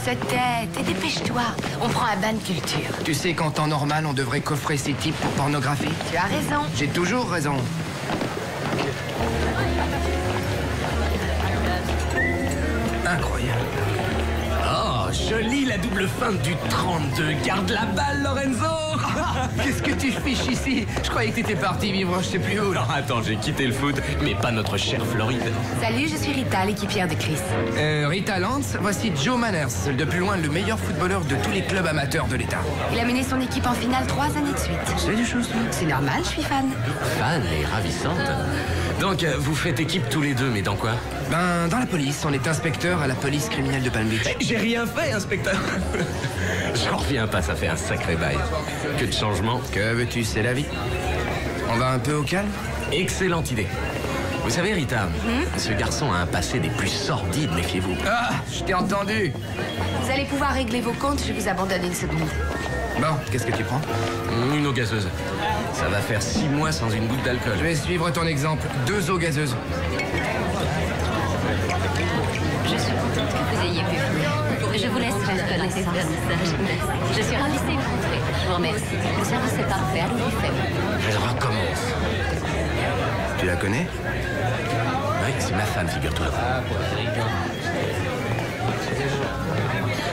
cette tête et dépêche-toi. On prend un bain de culture. Tu sais qu'en temps normal, on devrait coffrer ces types pour pornographie? Tu as raison. J'ai toujours raison. Incroyable. Oh, jolie la double feinte du 32. Garde la balle, Lorenzo. Qu'est-ce que tu fiches ici? Je croyais que t'étais parti vivre je sais plus où. Non, attends, j'ai quitté le foot, mais pas notre chère Floride. Salut, je suis Rita, l'équipière de Chris. Rita Lance, voici Joe Manners, de plus loin le meilleur footballeur de tous les clubs amateurs de l'État. Il a mené son équipe en finale 3 années de suite. C'est des choses, toi? C'est normal, je suis fan. Fan et ravissante. Donc, vous faites équipe tous les deux, mais dans quoi? Ben, dans la police. On est inspecteur à la police criminelle de Palm Beach. J'ai rien fait, inspecteur. J'en reviens pas, ça fait un sacré bail. Que de changements. Que veux-tu, c'est la vie. On va un peu au calme? Excellente idée. Vous savez, Rita, ce garçon a un passé des plus sordides, méfiez-vous. Ah, je t'ai entendu. Vous allez pouvoir régler vos comptes, je vous abandonne une seconde. Bon, qu'est-ce que tu prends? Une eau gazeuse. Ça va faire 6 mois sans une goutte d'alcool. Je vais suivre ton exemple. 2 eaux gazeuses. Je suis contente que vous ayez pu venir. Je vous laisse faire connaissance. Je suis ravie de vous rencontrer. Je vous remercie. Le service est parfait. Allez-y, faites. Elle recommence. Tu la connais? Oui, c'est ma femme, figure-toi.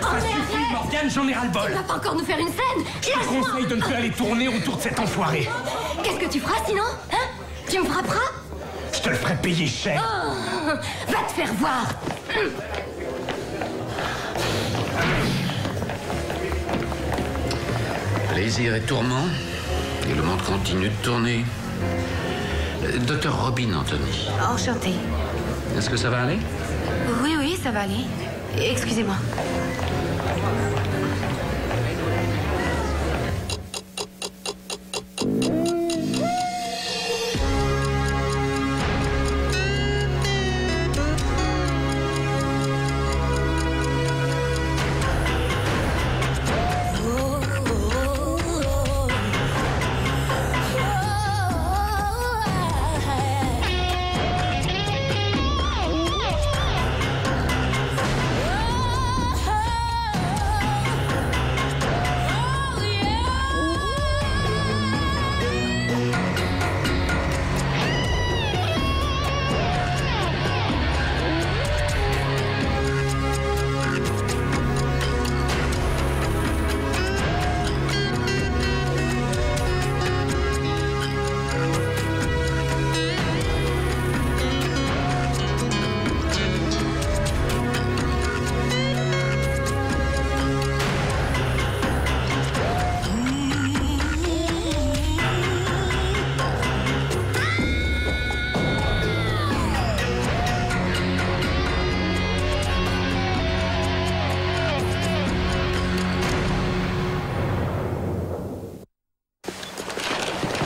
Ça suffit, Morgane, j'en ai ras-le-bol. Tu vas pas encore nous faire une scène? Je te conseille de ne plus aller tourner autour de cet enfoiré. Qu'est-ce que tu feras sinon? Hein? Tu me frapperas? Je te le ferai payer cher. Oh, va te faire voir. Plaisir et tourment, et le monde continue de tourner. Docteur Robin Anthony. Enchantée. Est-ce que ça va aller? Oui, oui, ça va aller. Excusez-moi.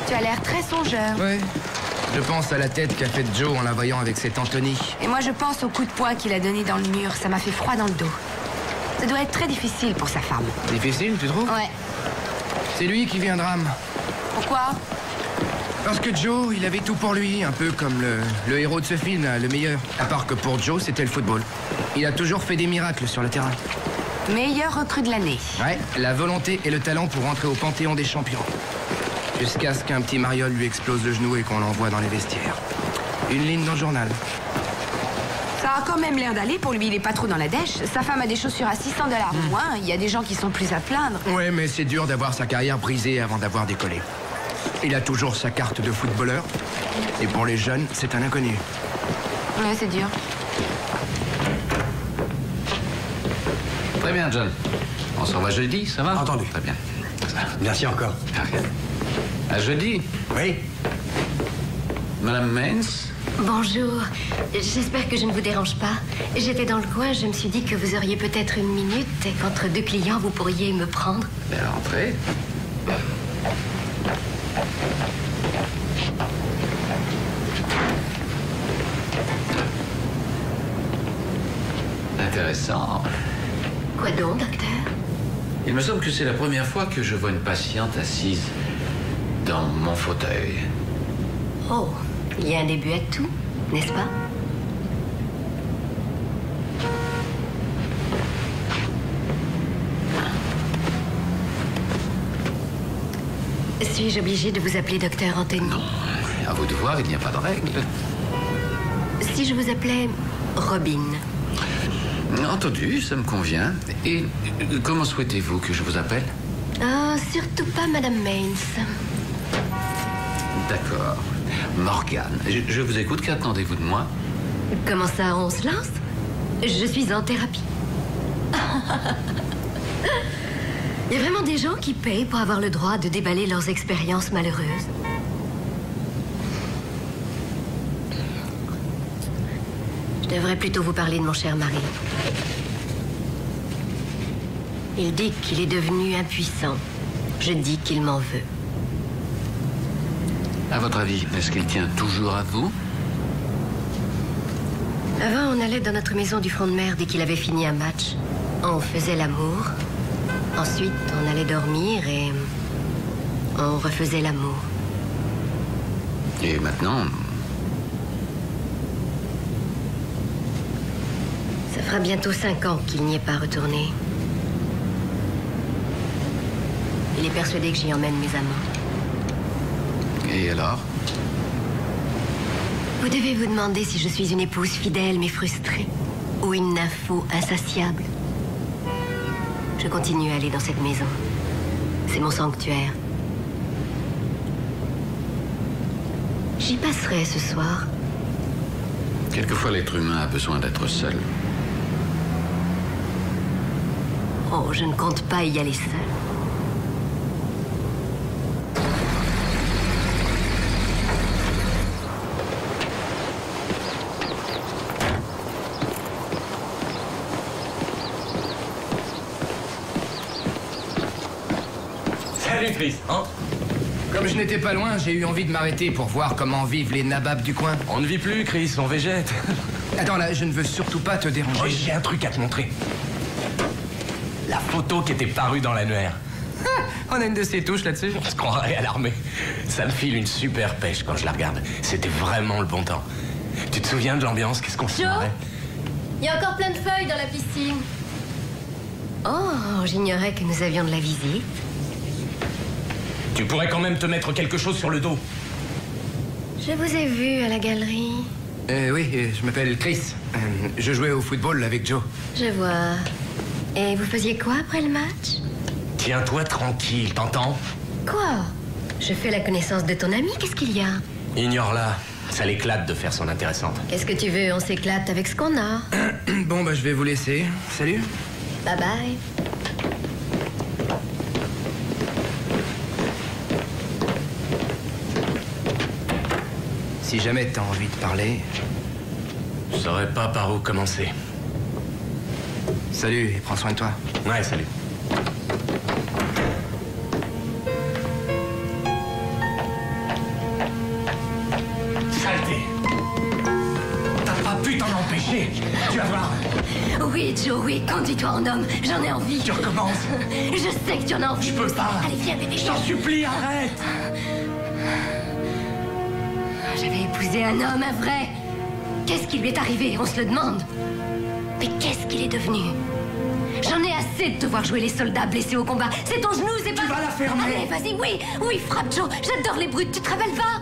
Tu as l'air très songeur. Ouais. Je pense à la tête qu'a faite Joe en la voyant avec cet Anthony. Et moi, je pense au coup de poing qu'il a donné dans le mur. Ça m'a fait froid dans le dos. Ça doit être très difficile pour sa femme. Difficile, tu trouves? Ouais. C'est lui qui vit un drame. Pourquoi? Parce que Joe, il avait tout pour lui, un peu comme le héros de ce film, là, le meilleur. À part que pour Joe, c'était le football. Il a toujours fait des miracles sur le terrain. Meilleur recrue de l'année. Ouais, la volonté et le talent pour entrer au panthéon des champions. Jusqu'à ce qu'un petit mariole lui explose le genou et qu'on l'envoie dans les vestiaires. Une ligne dans le journal. Ça a quand même l'air d'aller pour lui, il est pas trop dans la dèche. Sa femme a des chaussures à $600 moins. Il y a des gens qui sont plus à plaindre. Ouais, mais c'est dur d'avoir sa carrière brisée avant d'avoir décollé. Il a toujours sa carte de footballeur. Et pour les jeunes, c'est un inconnu. Ouais, c'est dur. Très bien, John. On se revoit jeudi, ça va? Entendu. Très bien. Merci encore. À jeudi. Oui. Madame Mains? Bonjour. J'espère que je ne vous dérange pas. J'étais dans le coin, je me suis dit que vous auriez peut-être une minute et qu'entre deux clients, vous pourriez me prendre. Bien rentrée. Intéressant. Quoi donc, docteur? Il me semble que c'est la première fois que je vois une patiente assise dans mon fauteuil. Oh, il y a un début à tout, n'est-ce pas? Suis-je obligée de vous appeler docteur Anthony? Non, à vos devoirs, il n'y a pas de règle. Si je vous appelais Robin? Entendu, ça me convient. Et comment souhaitez-vous que je vous appelle? Ah, surtout pas Madame Mains. D'accord. Morgane, je vous écoute, qu'attendez-vous de moi? Comment ça, on se lance? Je suis en thérapie. Il y a vraiment des gens qui payent pour avoir le droit de déballer leurs expériences malheureuses. Je devrais plutôt vous parler de mon cher mari. Il dit qu'il est devenu impuissant. Je dis qu'il m'en veut. À votre avis, est-ce qu'il tient toujours à vous? Avant, on allait dans notre maison du front de mer dès qu'il avait fini un match. On faisait l'amour. Ensuite, on allait dormir et on refaisait l'amour. Et maintenant, Ça fera bientôt 5 ans qu'il n'y est pas retourné. Il est persuadé que j'y emmène mes amants. et alors? Vous devez vous demander si je suis une épouse fidèle mais frustrée ou une nympho insatiable. Je continue à aller dans cette maison. C'est mon sanctuaire. J'y passerai ce soir. Quelquefois, l'être humain a besoin d'être seul. Oh, je ne compte pas y aller seule. Salut Chris, hein? Comme je n'étais pas loin, j'ai eu envie de m'arrêter pour voir comment vivent les nababs du coin. On ne vit plus, Chris, on végète. Attends, là, je ne veux surtout pas te déranger. Oh, j'ai un truc à te montrer. La photo qui était parue dans l'annuaire. On a une de ces touches là-dessus. On se croirait à l'armée. Ça me file une super pêche quand je la regarde. C'était vraiment le bon temps. Tu te souviens de l'ambiance? Qu'est-ce qu'on se Joe? marrait? Il y a encore plein de feuilles dans la piscine. Oh, j'ignorais que nous avions de la visite. Tu pourrais quand même te mettre quelque chose sur le dos. Je vous ai vu à la galerie. Oui, je m'appelle Chris. Je jouais au football avec Joe. Je vois. Et vous faisiez quoi après le match? Tiens-toi tranquille, t'entends? Quoi? Je fais la connaissance de ton ami, qu'est-ce qu'il y a? Ignore-la. Ça l'éclate de faire son intéressante. Qu'est-ce que tu veux? On s'éclate avec ce qu'on a. Bon, bah, je vais vous laisser. Salut. Bye bye. Si jamais t'as envie de parler, Je saurais pas par où commencer. salut et prends soin de toi. Ouais, salut. Saleté! T'as pas pu t'en empêcher! Tu vas voir! Oui, Joe, oui, conduis-toi en homme. J'en ai envie. Tu recommences! Je sais que tu en as envie. Je peux pas! Allez, viens, bébé. Je t'en supplie, arrête! J'avais épousé un homme, un vrai. Qu'est-ce qui lui est arrivé? On se le demande. Mais qu'est-ce qu'il est devenu? J'en ai assez de te voir jouer les soldats blessés au combat. C'est ton genou, c'est pas... Tu vas la fermer. Allez, vas-y, oui, oui, frappe, Joe. J'adore les brutes, tu te rappelles pas?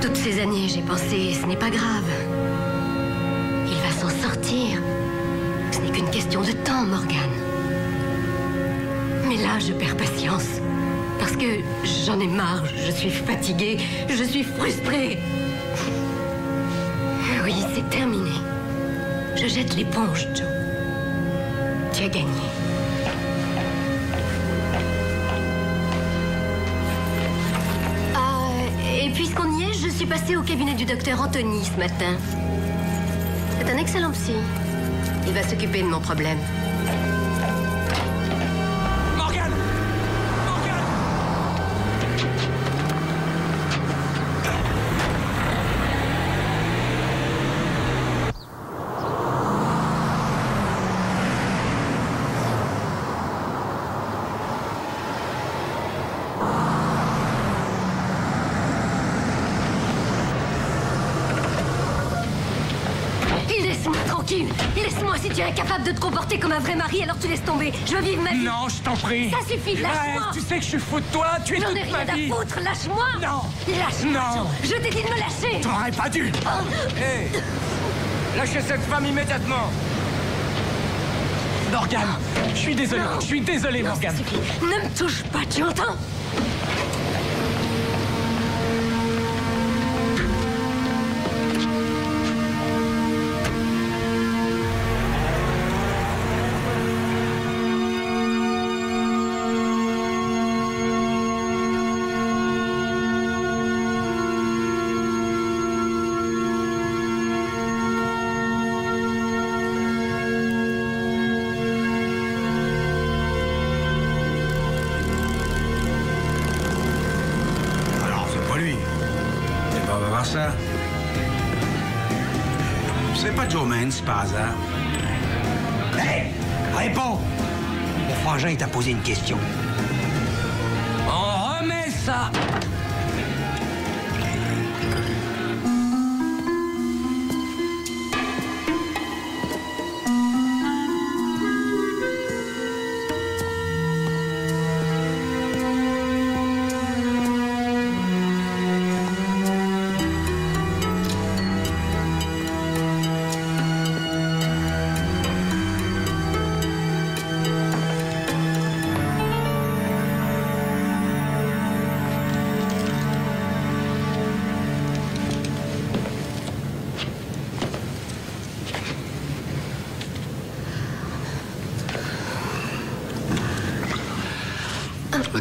Toutes ces années, j'ai pensé, ce n'est pas grave. Il va s'en sortir. Ce n'est qu'une question de temps, Morgane. Mais là, je perds patience. Parce que j'en ai marre, je suis fatiguée, je suis frustrée. Oui, c'est terminé. Je jette l'éponge, Joe. Tu as gagné. Et puisqu'on y est, je suis passée au cabinet du docteur Anthony ce matin. C'est un excellent psy. Il va s'occuper de mon problème. Morgane! Morgane! Laisse-moi tranquille. Laisse-moi, si tu es incapable de te comporter comme un vrai mari, alors tu laisses tomber. Je veux vivre ma vie. Non, je t'en prie. Ça suffit, lâche-moi. Tu sais que je suis fou de toi, tu es J'en toute ai ma rien vie. à foutre, lâche-moi. Non. Lâche-moi. Non. Je t'ai dit de me lâcher. T'aurais pas dû. Hé, lâchez cette femme immédiatement. Morgane, je suis désolé. Non. Je suis désolé, Non, Morgane. ça suffit. Ne me touche pas, tu entends? C'est pas Joe Mance, par hasard. Hé! Réponds! Mon frangin, il t'a posé une question. On remet ça.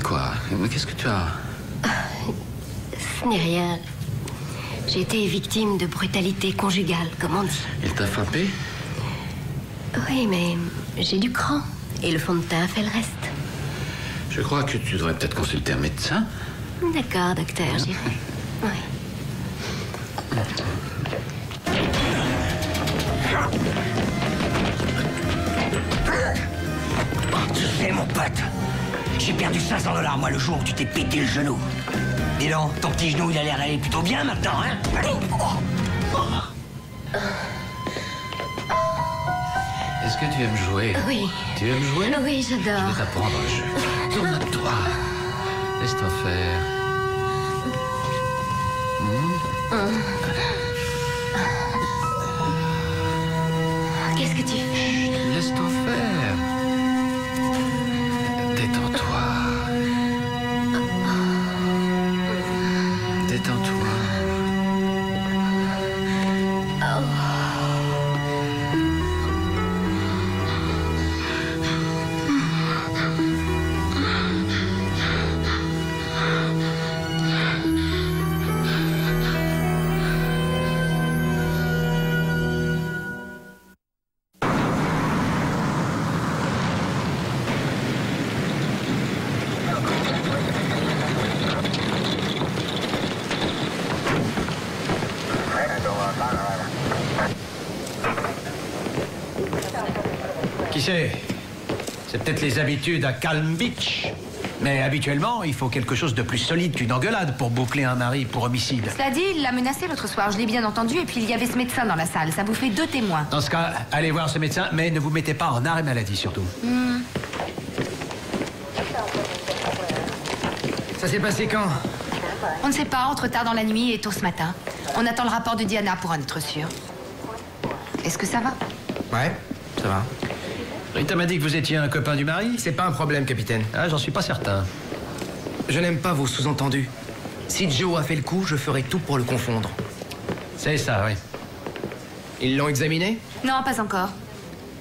Quoi? Mais qu'est-ce que tu as? Ce n'est rien. J'ai été victime de brutalité conjugale, comme on dit. Il t'a frappé? Oui, mais j'ai du cran. Et le fond de teint fait le reste. Je crois que tu devrais peut-être consulter un médecin. D'accord, docteur, j'irai. Oui. Tu sais, mon pote, j'ai perdu 500 $, moi, le jour où tu t'es pété le genou. Dis donc, ton petit genou, il a l'air d'aller plutôt bien maintenant, hein? Est-ce que tu aimes jouer? Oui. Tu aimes jouer? Oui, Je j'adore. vais t'apprendre un jeu. Tourne-toi. Laisse-toi faire. Qu'est-ce que tu fais? Laisse-toi faire. Détends-toi. Détends-toi. Qui sait? C'est peut-être les habitudes à Calm Beach. Mais habituellement, il faut quelque chose de plus solide qu'une engueulade pour boucler un mari pour homicide. Cela dit, il l'a menacé l'autre soir, je l'ai bien entendu, et puis il y avait ce médecin dans la salle. Ça vous fait 2 témoins. Dans ce cas, allez voir ce médecin, mais ne vous mettez pas en arrêt maladie surtout. Ça s'est passé quand? On ne sait pas, entre tard dans la nuit et tôt ce matin. On attend le rapport de Diana pour en être sûr. Est-ce que ça va? Ouais, ça va. Rita m'a dit que vous étiez un copain du mari. C'est pas un problème, capitaine. Ah, j'en suis pas certain. Je n'aime pas vos sous-entendus. Si Joe a fait le coup, je ferai tout pour le confondre. C'est ça, oui. Ils l'ont examiné? Non, pas encore.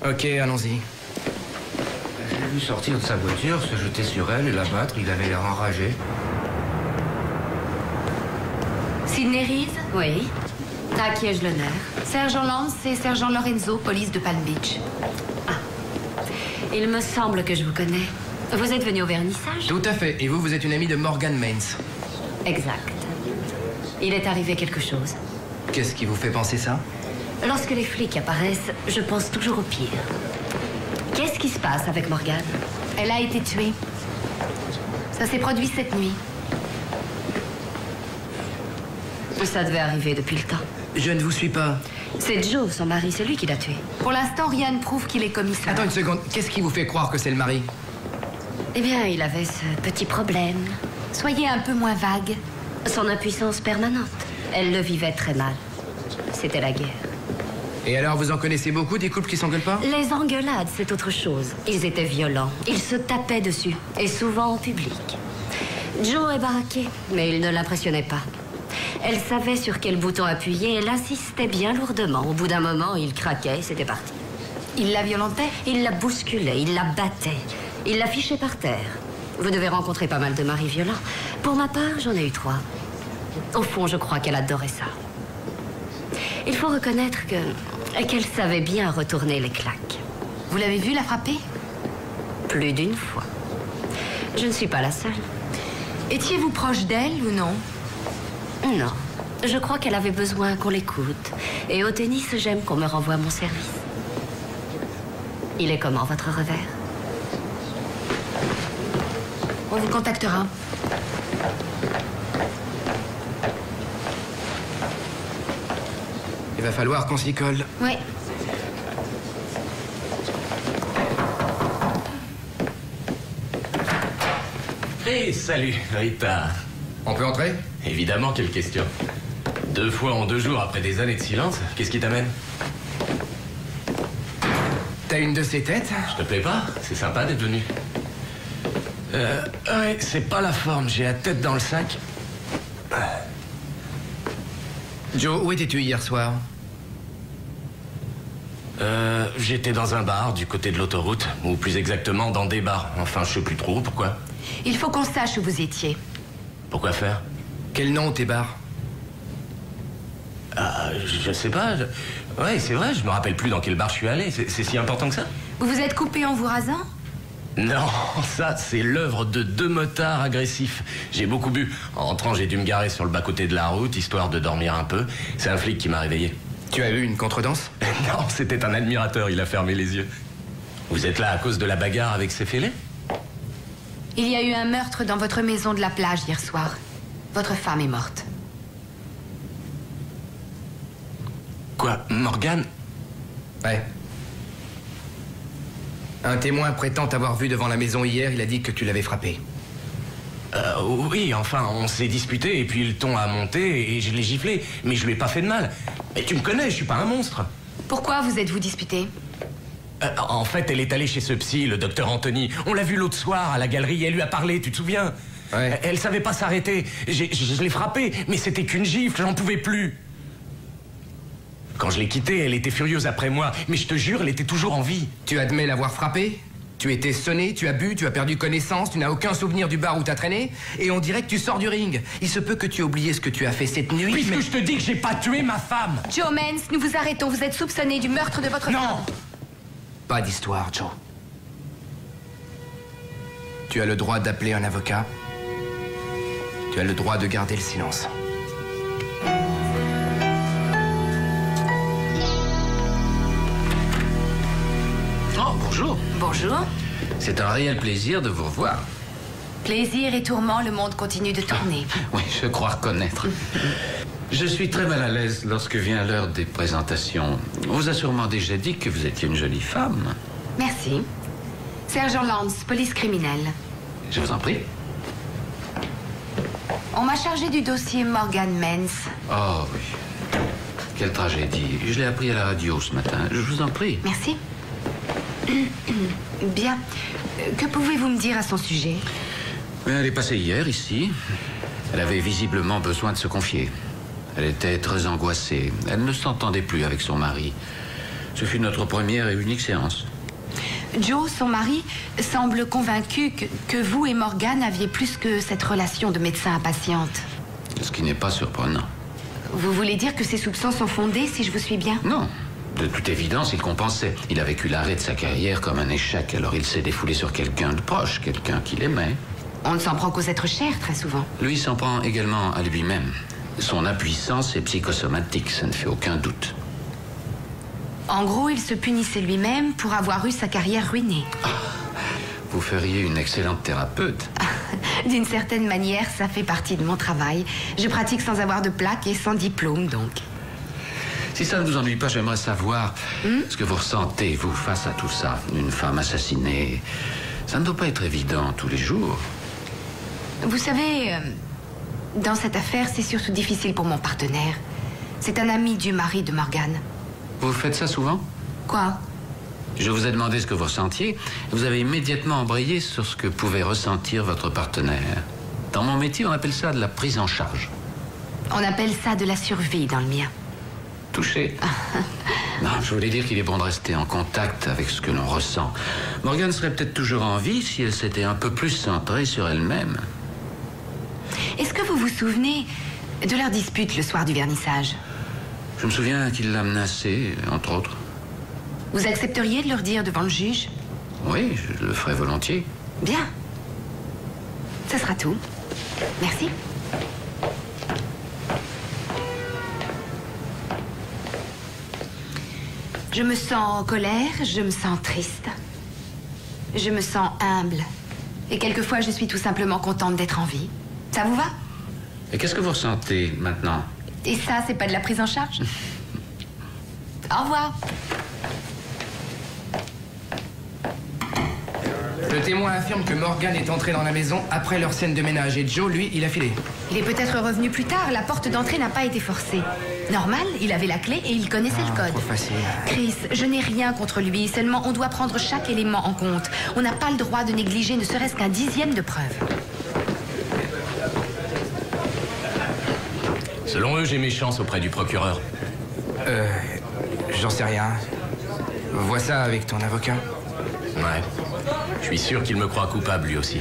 Ok, allons-y. J'ai vu sortir de sa voiture, se jeter sur elle et la battre. Il avait l'air enragé. Sidney Reeves? Oui. À qui ai-je l'honneur? Sergent Lance et Sergent Lorenzo, police de Palm Beach. Il me semble que je vous connais. Vous êtes venu au vernissage? Tout à fait. Et vous, vous êtes une amie de Morgan Maines. Exact. Il est arrivé quelque chose. Qu'est-ce qui vous fait penser ça? Lorsque les flics apparaissent, je pense toujours au pire. Qu'est-ce qui se passe avec Morgane? Elle a été tuée. Ça s'est produit cette nuit. Ça devait arriver depuis le temps. Je ne vous suis pas. C'est Joe, son mari, c'est lui qui l'a tué. Pour l'instant, rien ne prouve qu'il est commissaire. Attends une seconde, qu'est-ce qui vous fait croire que c'est le mari? Eh bien, il avait ce petit problème. Soyez un peu moins vague. Son impuissance permanente. Elle le vivait très mal. C'était la guerre. Et alors, vous en connaissez beaucoup des couples qui s'engueulent pas? Les engueulades, c'est autre chose. Ils étaient violents. Ils se tapaient dessus. Et souvent en public. Joe est baraqué, mais il ne l'impressionnait pas. Elle savait sur quel bouton appuyer. Elle insistait bien lourdement. Au bout d'un moment, il craquait et c'était parti. Il la violentait? Il la bousculait, il la battait. Il la fichait par terre. Vous devez rencontrer pas mal de maris violents. Pour ma part, j'en ai eu 3. Au fond, je crois qu'elle adorait ça. Il faut reconnaître qu'elle savait bien retourner les claques. Vous l'avez vue la frapper? Plus d'une fois. Je ne suis pas la seule. Étiez-vous proche d'elle ou non? Non. Je crois qu'elle avait besoin qu'on l'écoute. Et au tennis, j'aime qu'on me renvoie mon service. Il est comment, votre revers? On vous contactera. Il va falloir qu'on s'y colle. Oui. Hey, salut, Rita. On peut entrer? Évidemment, quelle question. 2 fois en 2 jours après des années de silence, qu'est-ce qui t'amène? T'as une de ces têtes? Je te plais pas? C'est sympa d'être venu. Ouais, c'est pas la forme, j'ai la tête dans le sac. Joe, où étais-tu hier soir? J'étais dans un bar du côté de l'autoroute, ou plus exactement dans des bars. Enfin, je sais plus trop, pourquoi? Il faut qu'on sache où vous étiez. Pourquoi faire? Quel nom tes bars? Ah, je sais pas. Ouais, c'est vrai, je me rappelle plus dans quel bar je suis allé. C'est si important que ça? Vous vous êtes coupé en vous rasant? Non, ça, c'est l'œuvre de 2 motards agressifs. J'ai beaucoup bu. En rentrant, j'ai dû me garer sur le bas-côté de la route, histoire de dormir un peu. C'est un flic qui m'a réveillé. Tu as eu une contredanse? Non, c'était un admirateur, il a fermé les yeux. Vous êtes là à cause de la bagarre avec ces fêlés? Il y a eu un meurtre dans votre maison de la plage hier soir. Votre femme est morte. Quoi, Morgane? Ouais. Un témoin prétend t'avoir vu devant la maison hier, il a dit que tu l'avais frappé. Oui, enfin, on s'est disputé et puis le ton a monté et je l'ai giflé. Mais je lui ai pas fait de mal. Mais tu me connais, je suis pas un monstre. Pourquoi vous êtes-vous disputé? En fait, elle est allée chez ce psy, le docteur Anthony. On l'a vu l'autre soir à la galerie, elle lui a parlé, tu te souviens? Ouais. Elle savait pas s'arrêter. Je l'ai frappée, mais c'était qu'une gifle, j'en pouvais plus. Quand je l'ai quittée, elle était furieuse après moi. Mais je te jure, elle était toujours en vie. Tu admets l'avoir frappé? Tu étais sonné, tu as bu, tu as perdu connaissance, tu n'as aucun souvenir du bar où t'as traîné, et on dirait que tu sors du ring. Il se peut que tu aies oublié ce que tu as fait cette nuit, Puisque je te dis que j'ai pas tué ma femme. Joe Mans, nous vous arrêtons. Vous êtes soupçonné du meurtre de votre femme. Non. Pas d'histoire, Joe. Tu as le droit d'appeler un avocat. Tu as le droit de garder le silence. Oh, bonjour. Bonjour. C'est un réel plaisir de vous revoir. Plaisir et tourment, le monde continue de tourner. Oui, je crois reconnaître. Je suis très mal à l'aise lorsque vient l'heure des présentations. On vous a sûrement déjà dit que vous étiez une jolie femme. Merci. Sergent Lance, police criminelle. Je vous en prie. On m'a chargé du dossier Morgan Mans. Oh oui. Quelle tragédie. Je l'ai appris à la radio ce matin. Je vous en prie. Merci. Bien. Que pouvez-vous me dire à son sujet? Elle est passée hier ici. Elle avait visiblement besoin de se confier. Elle était très angoissée. Elle ne s'entendait plus avec son mari. Ce fut notre première et unique séance. Joe, son mari, semble convaincu que vous et Morgan aviez plus que cette relation de médecin à patiente. Ce qui n'est pas surprenant. Vous voulez dire que ses soupçons sont fondés, si je vous suis bien? Non. De toute évidence, il compensait. Il a vécu l'arrêt de sa carrière comme un échec, alors il s'est défoulé sur quelqu'un de proche, quelqu'un qu'il aimait. On ne s'en prend qu'aux êtres chers, très souvent. Lui s'en prend également à lui-même. Son impuissance est psychosomatique, ça ne fait aucun doute. En gros, il se punissait lui-même pour avoir eu sa carrière ruinée. Vous feriez une excellente thérapeute. D'une certaine manière, ça fait partie de mon travail. Je pratique sans avoir de plaque et sans diplôme, donc. Si ça ne vous ennuie pas, j'aimerais savoir ce que vous ressentez, vous, face à tout ça. Une femme assassinée, ça ne doit pas être évident tous les jours. Vous savez, dans cette affaire, c'est surtout difficile pour mon partenaire. C'est un ami du mari de Morgane. Vous faites ça souvent? Quoi? Je vous ai demandé ce que vous ressentiez. Vous avez immédiatement embrayé sur ce que pouvait ressentir votre partenaire. Dans mon métier, on appelle ça de la prise en charge. On appelle ça de la survie dans le mien. Touché. Non, je voulais dire qu'il est bon de rester en contact avec ce que l'on ressent. Morgane serait peut-être toujours en vie si elle s'était un peu plus centrée sur elle-même. Est-ce que vous vous souvenez de leur dispute le soir du vernissage? Je me souviens qu'il l'a menacée, entre autres. Vous accepteriez de leur dire devant le juge? Oui, je le ferai volontiers. Bien. Ce sera tout. Merci. Je me sens en colère, je me sens triste. Je me sens humble. Et quelquefois, je suis tout simplement contente d'être en vie. Ça vous va? Et qu'est-ce que vous ressentez maintenant? Et ça, c'est pas de la prise en charge? Au revoir. Le témoin affirme que Morgane est entrée dans la maison après leur scène de ménage et Joe, lui, il a filé. Il est peut-être revenu plus tard, la porte d'entrée n'a pas été forcée. Normal, il avait la clé et il connaissait le code. Trop facile. Chris, je n'ai rien contre lui, seulement on doit prendre chaque élément en compte. On n'a pas le droit de négliger ne serait-ce qu'un dixième de preuve. Selon eux, j'ai mes chances auprès du procureur. J'en sais rien. Vois ça avec ton avocat. Ouais. Je suis sûr qu'il me croit coupable, lui aussi.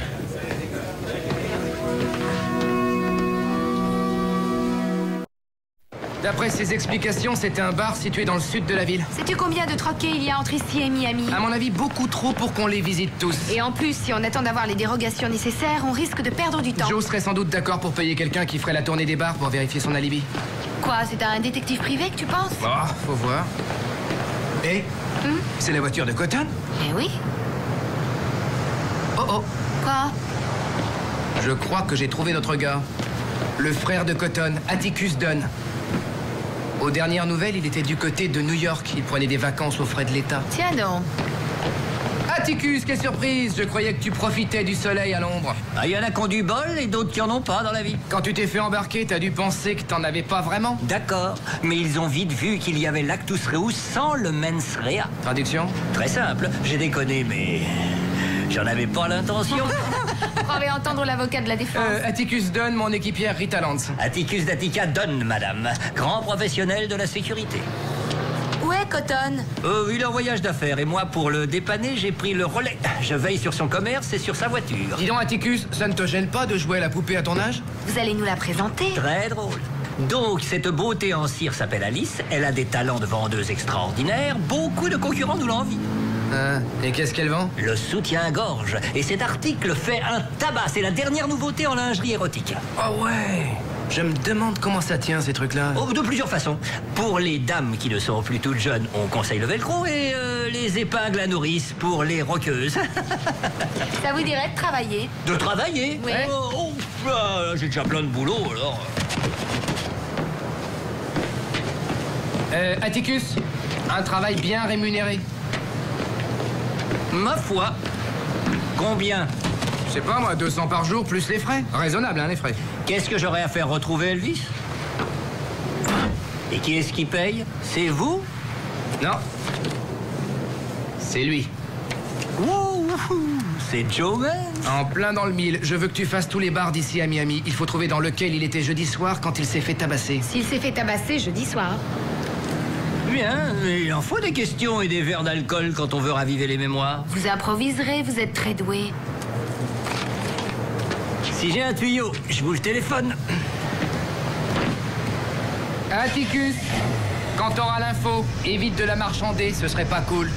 D'après ses explications, c'était un bar situé dans le sud de la ville. Sais-tu combien de troquets il y a entre ici et Miami? À mon avis, beaucoup trop pour qu'on les visite tous. Et en plus, si on attend d'avoir les dérogations nécessaires, on risque de perdre du temps. Joe serait sans doute d'accord pour payer quelqu'un qui ferait la tournée des bars pour vérifier son alibi. Quoi, c'est un détective privé que tu penses? Oh, faut voir. Eh, c'est la voiture de Cotton? Eh oui. Oh oh, Quoi? je crois que j'ai trouvé notre gars. Le frère de Cotton, Atticus Dunn. Aux dernières nouvelles, il était du côté de New York. Il prenait des vacances aux frais de l'État. Tiens donc. Atticus, quelle surprise! Je croyais que tu profitais du soleil à l'ombre. Ah, il y en a qui ont du bol et d'autres qui en ont pas dans la vie. Quand tu t'es fait embarquer, t'as dû penser que t'en avais pas vraiment. D'accord, mais ils ont vite vu qu'il y avait l'actus reus sans le mens rea. Traduction? Très simple, j'ai déconné, mais j'en avais pas l'intention. On va entendre l'avocat de la défense. Atticus Dunn, mon équipière Rita Lance. Atticus d'Attica donne, madame. Grand professionnel de la sécurité. Où est Cotton? Il est en voyage d'affaires et moi, pour le dépanner, j'ai pris le relais. Je veille sur son commerce et sur sa voiture. Dis donc, Atticus, ça ne te gêne pas de jouer à la poupée à ton âge? Vous allez nous la présenter? Très drôle. Donc, cette beauté en cire s'appelle Alice. Elle a des talents de vendeuse extraordinaires. Beaucoup de concurrents nous l'envient. Et qu'est-ce qu'elle vend? Le soutien-gorge. Et cet article fait un tabac. C'est la dernière nouveauté en lingerie érotique. Oh ouais! Je me demande comment ça tient, ces trucs-là. Oh, de plusieurs façons. Pour les dames qui ne sont plus toutes jeunes, on conseille le velcro et les épingles à nourrice pour les roqueuses. Ça vous dirait de travailler? De travailler? Oui. J'ai déjà plein de boulot, alors. Atticus, un travail bien rémunéré. Ma foi. Combien? Je sais pas, moi, 200 par jour plus les frais. Raisonnable, hein, les frais. Qu'est-ce que j'aurais à faire retrouver Elvis? Et qui est-ce qui paye? C'est vous? Non. C'est lui. Ouh, c'est Joe Man. En plein dans le mille. Je veux que tu fasses tous les bars d'ici à Miami. Il faut trouver dans lequel il était jeudi soir quand il s'est fait tabasser. S'il s'est fait tabasser jeudi soir. Bien, mais il en faut des questions et des verres d'alcool quand on veut raviver les mémoires. Vous improviserez, vous êtes très doué. Si j'ai un tuyau, je vous le téléphone. Atticus, quand t'auras l'info, évite de la marchander, ce serait pas cool.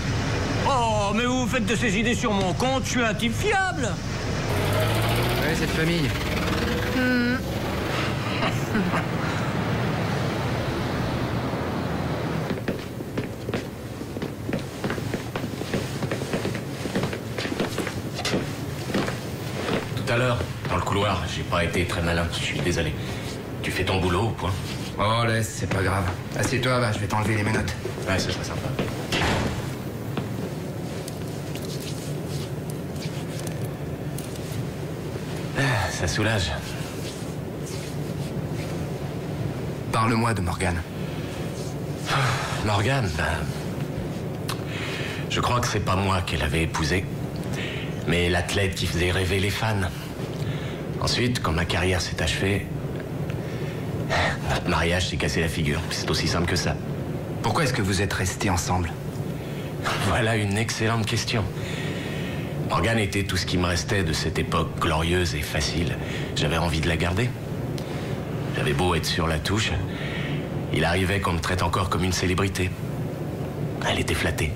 Oh, mais vous faites de ces idées sur mon compte, je suis un type fiable. Ouais, cette famille. Tout à l'heure, dans le couloir, j'ai pas été très malin, je suis désolé. Tu fais ton boulot, point. Oh, laisse, c'est pas grave. Assieds-toi, va, je vais t'enlever les menottes. Ouais, ce serait sympa. Ah, ça soulage. Parle-moi de Morgane. Morgane, ben... Je crois que c'est pas moi qu'elle avait épousé, mais l'athlète qui faisait rêver les fans. Ensuite, quand ma carrière s'est achevée, notre mariage s'est cassé la figure. C'est aussi simple que ça. Pourquoi est-ce que vous êtes restés ensemble? Voilà une excellente question. Morgane était tout ce qui me restait de cette époque glorieuse et facile. J'avais envie de la garder. J'avais beau être sur la touche, il arrivait qu'on me traite encore comme une célébrité. Elle était flattée.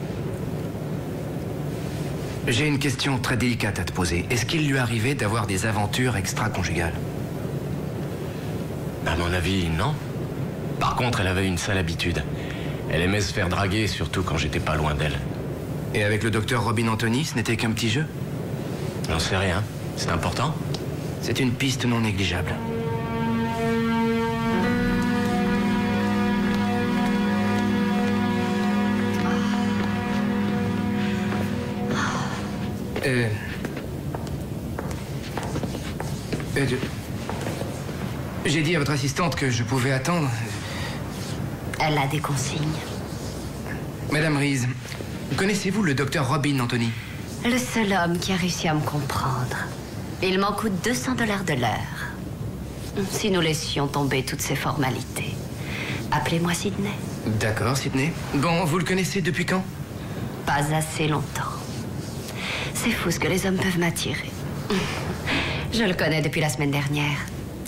J'ai une question très délicate à te poser. Est-ce qu'il lui arrivait d'avoir des aventures extra-conjugales? À mon avis, non. Par contre, elle avait une sale habitude. Elle aimait se faire draguer, surtout quand j'étais pas loin d'elle. Et avec le docteur Robin Anthony, ce n'était qu'un petit jeu? J'en sais rien. C'est important? C'est une piste non négligeable. J'ai dit à votre assistante que je pouvais attendre. Elle a des consignes. Madame Reese, connaissez-vous le docteur Robin Anthony? Le seul homme qui a réussi à me comprendre. Il m'en coûte $200 de l'heure. Si nous laissions tomber toutes ces formalités. Appelez-moi Sydney. D'accord, Sydney. Bon, vous le connaissez depuis quand? Pas assez longtemps. C'est fou ce que les hommes peuvent m'attirer. Je le connais depuis la semaine dernière.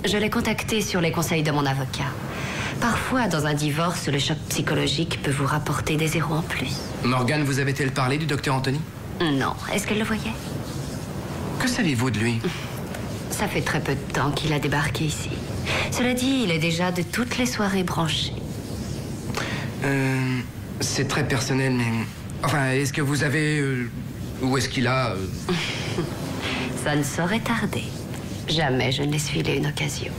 Je l'ai contacté sur les conseils de mon avocat. Parfois, dans un divorce, le choc psychologique peut vous rapporter des zéros en plus. Morgane vous avait-elle parlé du docteur Anthony? Non. Est-ce qu'elle le voyait? Que savez-vous de lui? Ça fait très peu de temps qu'il a débarqué ici. Cela dit, il est déjà de toutes les soirées branché. C'est très personnel, mais... Enfin, est-ce que vous avez... Où est-ce qu'il a... Ça ne saurait tarder. Jamais je ne laisse filer une occasion.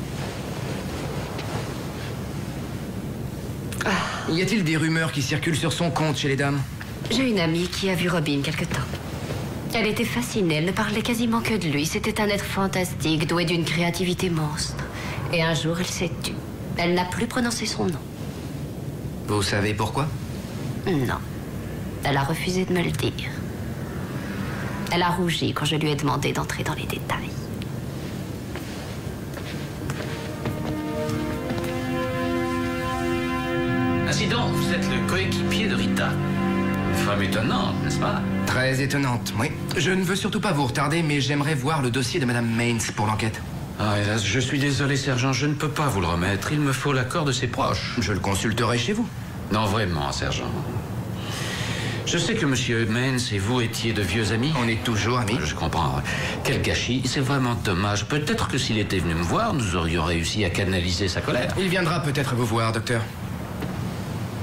Y a-t-il des rumeurs qui circulent sur son compte chez les dames? J'ai une amie qui a vu Robin quelque temps. Elle était fascinée, elle ne parlait quasiment que de lui. C'était un être fantastique, doué d'une créativité monstre. Et un jour, elle s'est tue. Elle n'a plus prononcé son nom. Vous savez pourquoi? Non. Elle a refusé de me le dire. Elle a rougi quand je lui ai demandé d'entrer dans les détails. Ainsi donc, vous êtes le coéquipier de Rita. Une femme étonnante, n'est-ce pas? Très étonnante, oui. Je ne veux surtout pas vous retarder, mais j'aimerais voir le dossier de Madame Mains pour l'enquête. Ah, hélas, je suis désolé, sergent, je ne peux pas vous le remettre. Il me faut l'accord de ses proches. Je le consulterai chez vous. Non, vraiment, sergent. Je sais que monsieur Mains et vous étiez de vieux amis. On est toujours amis. Je comprends. Quel gâchis. C'est vraiment dommage. Peut-être que s'il était venu me voir, nous aurions réussi à canaliser sa colère. Il viendra peut-être vous voir, docteur.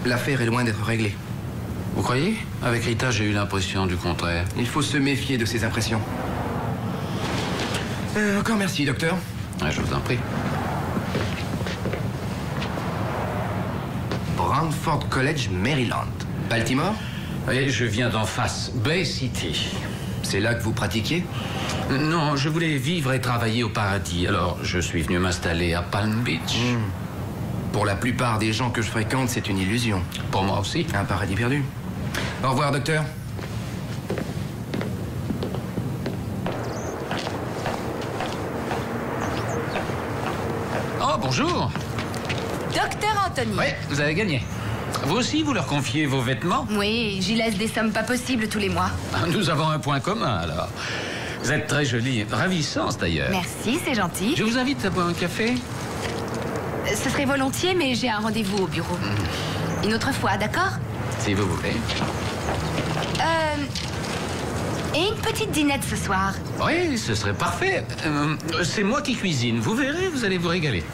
L'affaire est loin d'être réglée. Vous croyez? Avec Rita, j'ai eu l'impression du contraire. Il faut se méfier de ses impressions. Encore merci, docteur. Je vous en prie. Brantford College, Maryland. Baltimore? Et je viens d'en face, Bay City. C'est là que vous pratiquiez? Non, je voulais vivre et travailler au paradis. Alors, je suis venu m'installer à Palm Beach. Pour la plupart des gens que je fréquente, c'est une illusion. Pour moi aussi. Un paradis perdu. Au revoir, docteur. Oh, bonjour. Docteur Anthony. Oui, vous avez gagné. Vous aussi, vous leur confiez vos vêtements? Oui, j'y laisse des sommes pas possibles tous les mois. Nous avons un point commun, alors. Vous êtes très jolie, ravissante d'ailleurs. Merci, c'est gentil. Je vous invite à boire un café. Ce serait volontiers, mais j'ai un rendez-vous au bureau. Une autre fois, d'accord? Si vous voulez. Et une petite dînette ce soir. Oui, ce serait parfait. C'est moi qui cuisine. Vous verrez, vous allez vous régaler.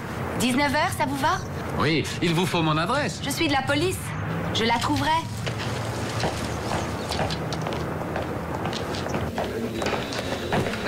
19h, ça vous va? Oui, il vous faut mon adresse. Je suis de la police. Je la trouverai.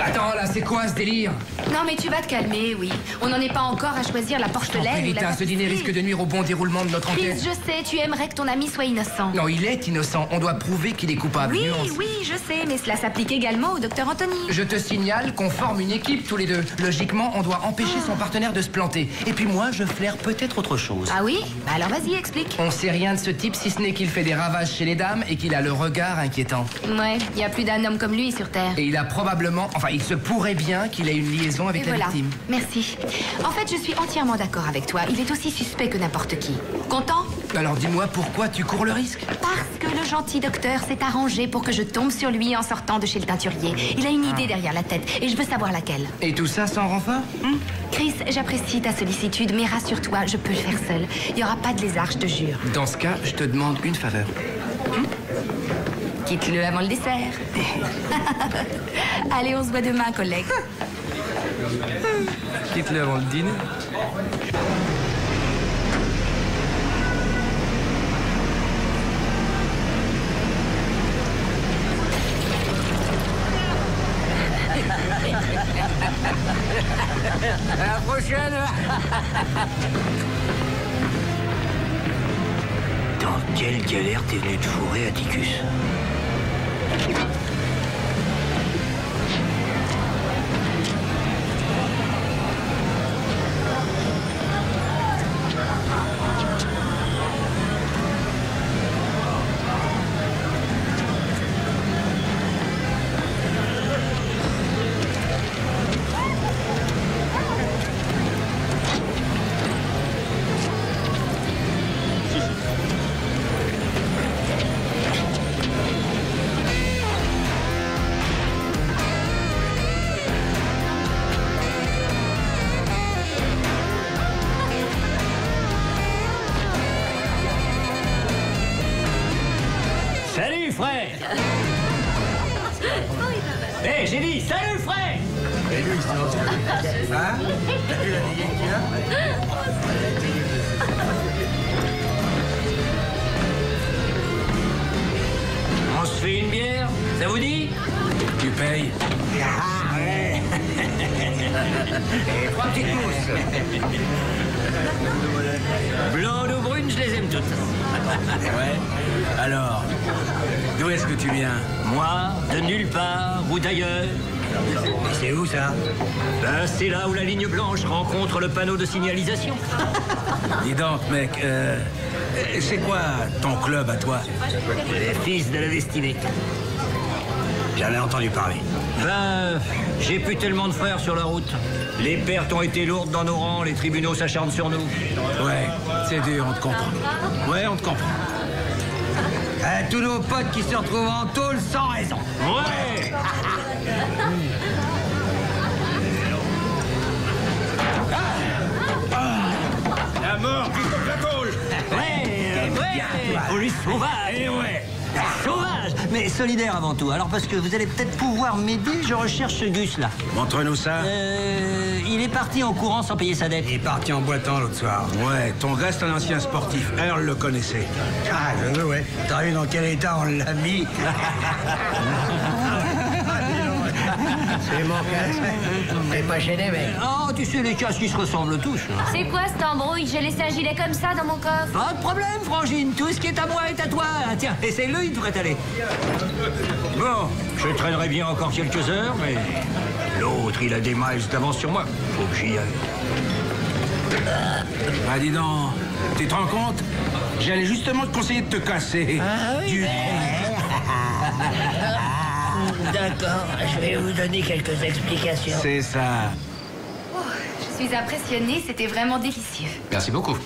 Attends, là, c'est quoi ce délire? Non, mais tu vas te calmer, oui. On n'en est pas encore à choisir la porcelaine. Rita, ce dîner risque de nuire au bon déroulement de notre Chris, enquête. je sais, tu aimerais que ton ami soit innocent. Non, il est innocent. On doit prouver qu'il est coupable. Oui, Nuance. oui, je sais, mais cela s'applique également au docteur Anthony. Je te signale qu'on forme une équipe tous les deux. Logiquement, on doit empêcher son partenaire de se planter. Et puis moi, je flaire peut-être autre chose. Ah oui? Bah alors vas-y, explique. On sait rien de ce type, si ce n'est qu'il fait des ravages chez les dames et qu'il a le regard inquiétant. Ouais, il y a plus d'un homme comme lui sur Terre. Et il a probablement... Enfin, il se pourrait bien qu'il ait une liaison avec Et la voilà. victime. Merci. En fait, je suis entièrement d'accord avec toi. Il est aussi suspect que n'importe qui. Content? Alors dis-moi pourquoi tu cours le risque? Parce que le gentil docteur s'est arrangé pour que je tombe sur lui en sortant de chez le teinturier. Il a une idée derrière la tête et je veux savoir laquelle. Et tout ça sans renfort? Chris, j'apprécie ta sollicitude, mais rassure-toi, je peux le faire seul. Il n'y aura pas de lézard, je te jure. Dans ce cas, je te demande une faveur. Quitte-le avant le dessert. Allez, on se voit demain, collègue. Quitte-le avant le dîner. À la prochaine. Dans quelle galère t'es venu te fourrer, Atticus? Salut, frère! Hé, j'ai dit salut, frère! Et lui, c'est hein? T'as vu la dégaine qu'il a? On se fait une bière, ça vous dit? Tu payes. Ah, ouais. Et 3 petites mousses. Blonde ou brune, je les aime toutes. Ouais. Alors, d'où est-ce que tu viens? Moi, de nulle part ou d'ailleurs. Et c'est où, ça? Ben, c'est là où la ligne blanche rencontre le panneau de signalisation. Dis donc, mec, c'est quoi ton club à toi? Les fils de la destinée. J'en ai entendu parler. Ben, j'ai plus tellement de frères sur la route. Les pertes ont été lourdes dans nos rangs, les tribunaux s'acharnent sur nous. Ouais, c'est dur, on te comprend. Ouais, on te comprend. Tous nos potes qui se retrouvent en tôle sans raison. Ouais! La mort qui coupe la tôle! Police sauvage! ouais. Sauvage! Mais solidaire avant tout. Alors, parce que vous allez peut-être pouvoir m'aider, je recherche ce Gus, là. Montre-nous ça. Il est parti en courant sans payer sa dette. Il est parti en boitant l'autre soir. Ouais, ton gars, c'est un ancien sportif. Earl le connaissait. Ah, je veux, ouais. T'as vu dans quel état on l'a mis? C'est mon casque. T'es pas gêné, mec? Oh, tu sais, les casques, ils se ressemblent tous. Hein. C'est quoi cette embrouille? J'ai laissé un gilet comme ça dans mon coffre. Pas de problème, Frangine. Tout ce qui est à moi est à toi. Ah, tiens, essaye-le, il devrait aller. Bon, je traînerai bien encore quelques heures, mais l'autre, il a des miles d'avance sur moi. Faut que j'y aille. Ah, dis donc, tu te rends compte? J'allais justement te conseiller de te casser. Ah oui, d'accord, je vais vous donner quelques explications. C'est ça. Je suis impressionnée, c'était vraiment délicieux. Merci beaucoup.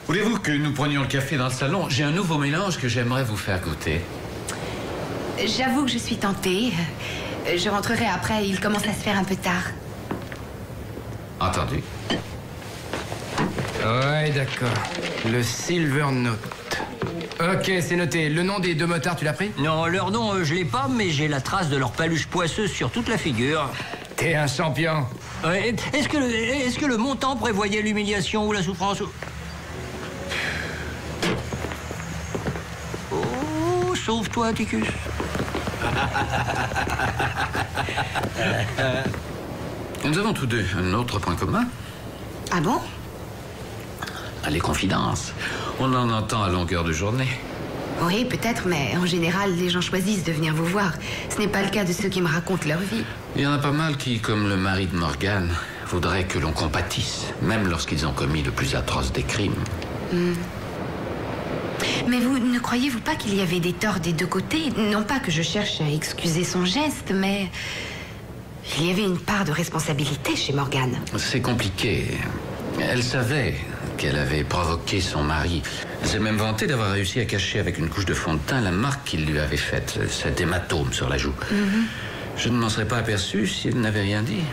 Voulez-vous que nous prenions le café dans le salon? J'ai un nouveau mélange que j'aimerais vous faire goûter. J'avoue que je suis tentée. Je rentrerai après, il commence à se faire un peu tard. Entendu. Ouais, d'accord. Le Silver Note. Ok, c'est noté. Le nom des deux motards, tu l'as pris? Non, leur nom, je l'ai pas, mais j'ai la trace de leur paluche poisseuse sur toute la figure. T'es un champion. Est-ce que le montant prévoyait l'humiliation ou la souffrance? Oh, sauve-toi, Atticus. Nous avons tous deux un autre point commun. Ah bon? Les confidences. On en entend à longueur de journée. Oui, peut-être, mais en général, les gens choisissent de venir vous voir. Ce n'est pas le cas de ceux qui me racontent leur vie. Il y en a pas mal qui, comme le mari de Morgane, voudraient que l'on compatisse, même lorsqu'ils ont commis le plus atroce des crimes. Mais vous ne croyez-vous pas qu'il y avait des torts des deux côtés? Non pas que je cherche à excuser son geste, mais il y avait une part de responsabilité chez Morgane. C'est compliqué. Elle savait qu'elle avait provoqué son mari. Elle s'est même vantée d'avoir réussi à cacher avec une couche de fond de teint la marque qu'il lui avait faite, cet hématome sur la joue. Je ne m'en serais pas aperçu si elle n'avait rien dit.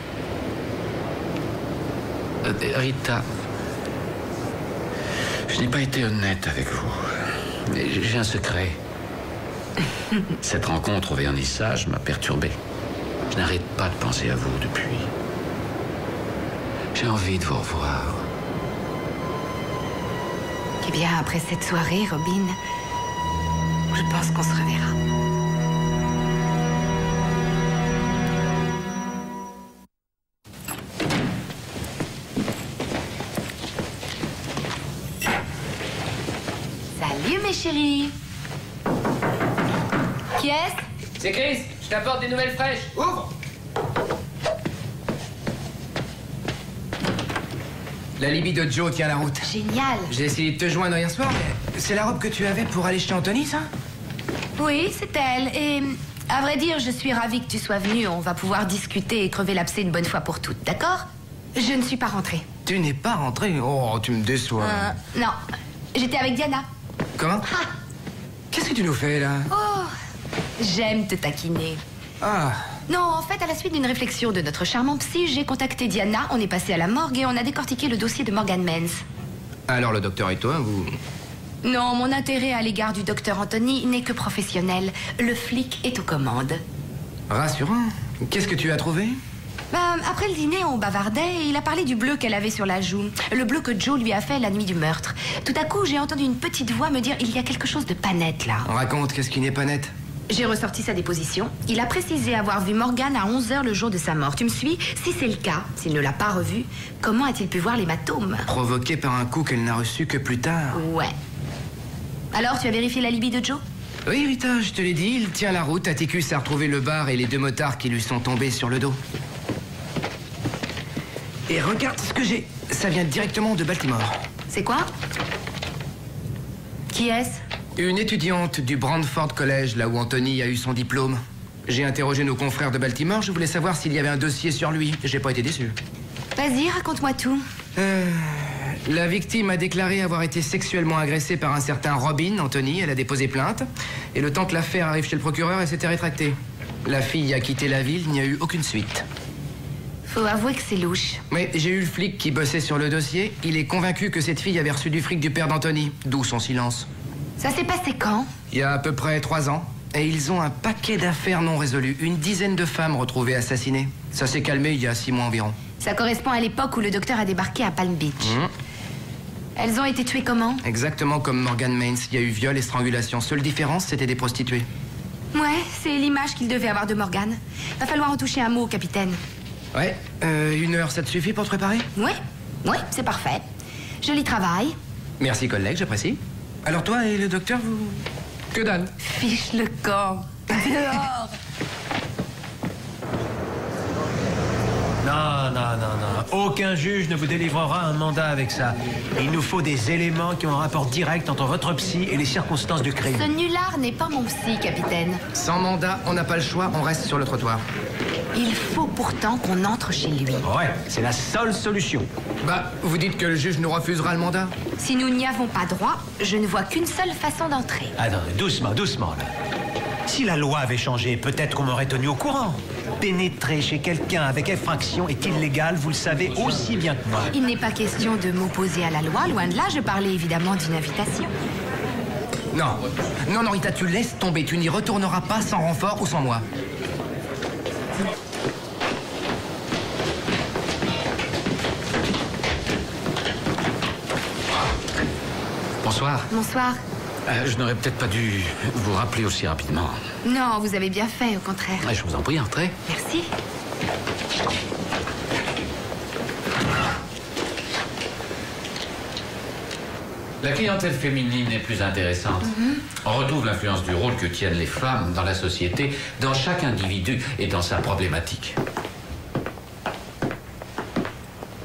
Rita, je n'ai pas été honnête avec vous. J'ai un secret. Cette rencontre au vernissage m'a perturbé. Je n'arrête pas de penser à vous depuis. J'ai envie de vous revoir. Eh bien, après cette soirée, Robin, je pense qu'on se reverra. Salut, mes chéris. Qui est-ce? C'est Chris, je t'apporte des nouvelles fraîches. Ouvre! La libye de Joe tient la route. Génial. J'ai essayé de te joindre hier soir, mais c'est la robe que tu avais pour aller chez Anthony, ça? Oui, c'est elle. Et à vrai dire, je suis ravie que tu sois venue. On va pouvoir discuter et crever l'abcès une bonne fois pour toutes, d'accord? Je ne suis pas rentrée. Tu n'es pas rentrée? Oh, tu me déçois. Non, j'étais avec Diana. Comment? Ah. Qu'est-ce que tu nous fais, là? Oh, j'aime te taquiner. Ah. Non, en fait, à la suite d'une réflexion de notre charmant psy, j'ai contacté Diana, on est passé à la morgue et on a décortiqué le dossier de Morgane Mens. Alors, le docteur et toi, vous... Non, mon intérêt à l'égard du docteur Anthony n'est que professionnel. Le flic est aux commandes. Rassurant. Qu'est-ce que tu as trouvé? Après le dîner, on bavardait et il a parlé du bleu qu'elle avait sur la joue. Le bleu que Joe lui a fait la nuit du meurtre. Tout à coup, j'ai entendu une petite voix me dire « Il y a quelque chose de pas net, là. » Raconte, qu'est-ce qui n'est pas net? J'ai ressorti sa déposition. Il a précisé avoir vu Morgane à 11h le jour de sa mort. Tu me suis? Si c'est le cas, s'il ne l'a pas revue, comment a-t-il pu voir l'hématome? Provoqué par un coup qu'elle n'a reçu que plus tard. Ouais. Alors, tu as vérifié l'alibi de Joe? Oui, Rita, je te l'ai dit, il tient la route. Atticus a retrouvé le bar et les deux motards qui lui sont tombés sur le dos. Et regarde ce que j'ai. Ça vient directement de Baltimore. C'est quoi? Qui est-ce? Une étudiante du Brantford College, là où Anthony a eu son diplôme. J'ai interrogé nos confrères de Baltimore, je voulais savoir s'il y avait un dossier sur lui. J'ai pas été déçu. Vas-y, raconte-moi tout. La victime a déclaré avoir été sexuellement agressée par un certain Robin, Anthony. Elle a déposé plainte. Et le temps que l'affaire arrive chez le procureur, elle s'était rétractée. La fille a quitté la ville, il n'y a eu aucune suite. Faut avouer que c'est louche. Mais j'ai eu le flic qui bossait sur le dossier. Il est convaincu que cette fille avait reçu du fric du père d'Anthony. D'où son silence. Ça s'est passé quand? Il y a à peu près 3 ans. Et ils ont un paquet d'affaires non résolues. Une dizaine de femmes retrouvées assassinées. Ça s'est calmé il y a 6 mois environ. Ça correspond à l'époque où le docteur a débarqué à Palm Beach. Elles ont été tuées comment? Exactement comme Morgane Mens. Il y a eu viol et strangulation. Seule différence, c'était des prostituées. Ouais, c'est l'image qu'il devait avoir de Morgane. Va falloir en toucher un mot, capitaine. Ouais, 1 heure, ça te suffit pour te préparer? Oui, c'est parfait. Joli travail. Merci, collègue, j'apprécie. Alors toi et le docteur, vous... Que dalle. Fiche le camp. Dehors. Non. Aucun juge ne vous délivrera un mandat avec ça. Il nous faut des éléments qui ont un rapport direct entre votre psy et les circonstances du crime. Ce nulard n'est pas mon psy, capitaine. Sans mandat, on n'a pas le choix, on reste sur le trottoir. Il faut pourtant qu'on entre chez lui. Ouais, c'est la seule solution. Bah, vous dites que le juge nous refusera le mandat? Si nous n'y avons pas droit, je ne vois qu'une seule façon d'entrer. Attendez, doucement, là. Si la loi avait changé, peut-être qu'on m'aurait tenu au courant. Pénétrer chez quelqu'un avec effraction est illégal, vous le savez aussi bien que moi. Il n'est pas question de m'opposer à la loi, loin de là, je parlais évidemment d'une invitation. Non, Rita, tu laisses tomber, tu n'y retourneras pas sans renfort ou sans moi. Bonsoir. Bonsoir. Je n'aurais peut-être pas dû vous rappeler aussi rapidement. Non, vous avez bien fait, au contraire. Je vous en prie, entrez. Merci. La clientèle féminine est plus intéressante. On retrouve l'influence du rôle que tiennent les femmes dans la société, dans chaque individu et dans sa problématique.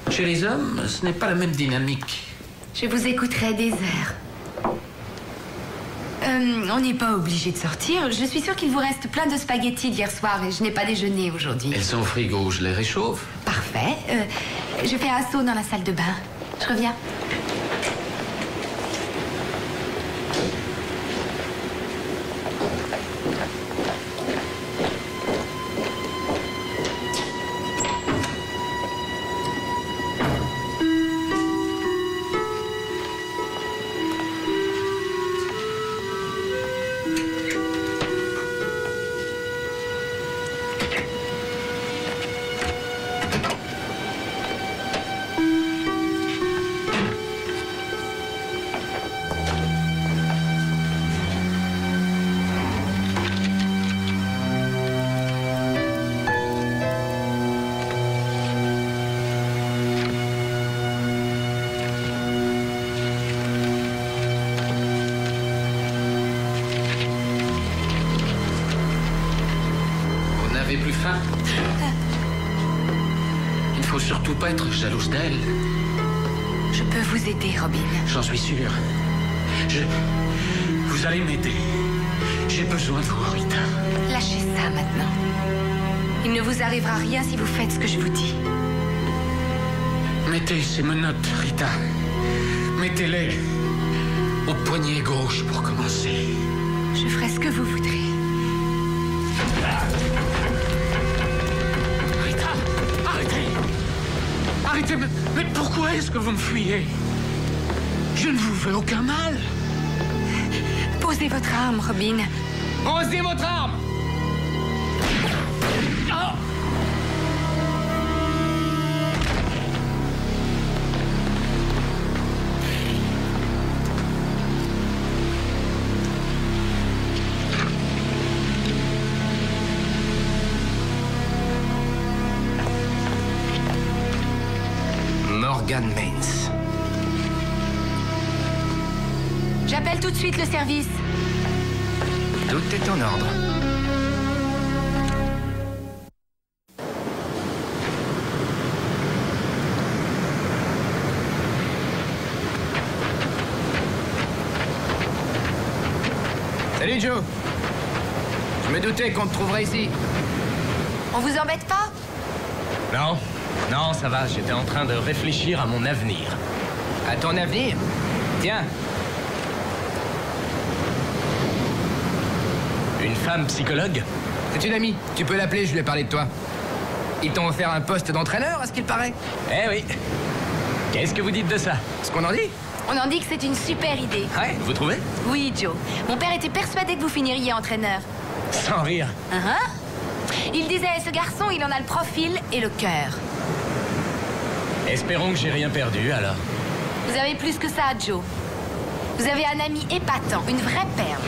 Chez les hommes, ce n'est pas la même dynamique. Je vous écouterai des heures. On n'est pas obligé de sortir. Je suis sûre qu'il vous reste plein de spaghettis d'hier soir et je n'ai pas déjeuné aujourd'hui. Elles sont au frigo, je les réchauffe. Parfait. Je fais un saut dans la salle de bain. Je reviens. Plus faim. Il ne faut surtout pas être jalouse d'elle. Je peux vous aider, Robin. J'en suis sûr. Vous allez m'aider. J'ai besoin de vous, Rita. Lâchez ça maintenant. Il ne vous arrivera rien si vous faites ce que je vous dis. Mettez ces menottes, Rita. Mettez-les au poignet gauche pour commencer. Je ferai ce que vous voudrez. Arrêtez, mais pourquoi est-ce que vous me fuyez? Je ne vous fais aucun mal. Posez votre arme, Robin. Posez votre arme! Oh! Morgan Mains. J'appelle tout de suite le service. Tout est en ordre. Salut Joe. Je me doutais qu'on te trouverait ici. On vous embête pas? Non, non, ça va. J'étais en train de réfléchir à mon avenir. À ton avenir? Tiens. Une femme psychologue? C'est une amie. Tu peux l'appeler, je lui ai parlé de toi. Ils t'ont offert un poste d'entraîneur, à ce qu'il paraît? Eh oui. Qu'est-ce que vous dites de ça? Ce qu'on en dit? On en dit que c'est une super idée. Ouais, vous trouvez? Oui, Joe. Mon père était persuadé que vous finiriez entraîneur. Sans rire. Il disait, ce garçon, il en a le profil et le cœur. Espérons que j'ai rien perdu, alors. Vous avez plus que ça, Joe. Vous avez un ami épatant, une vraie perle.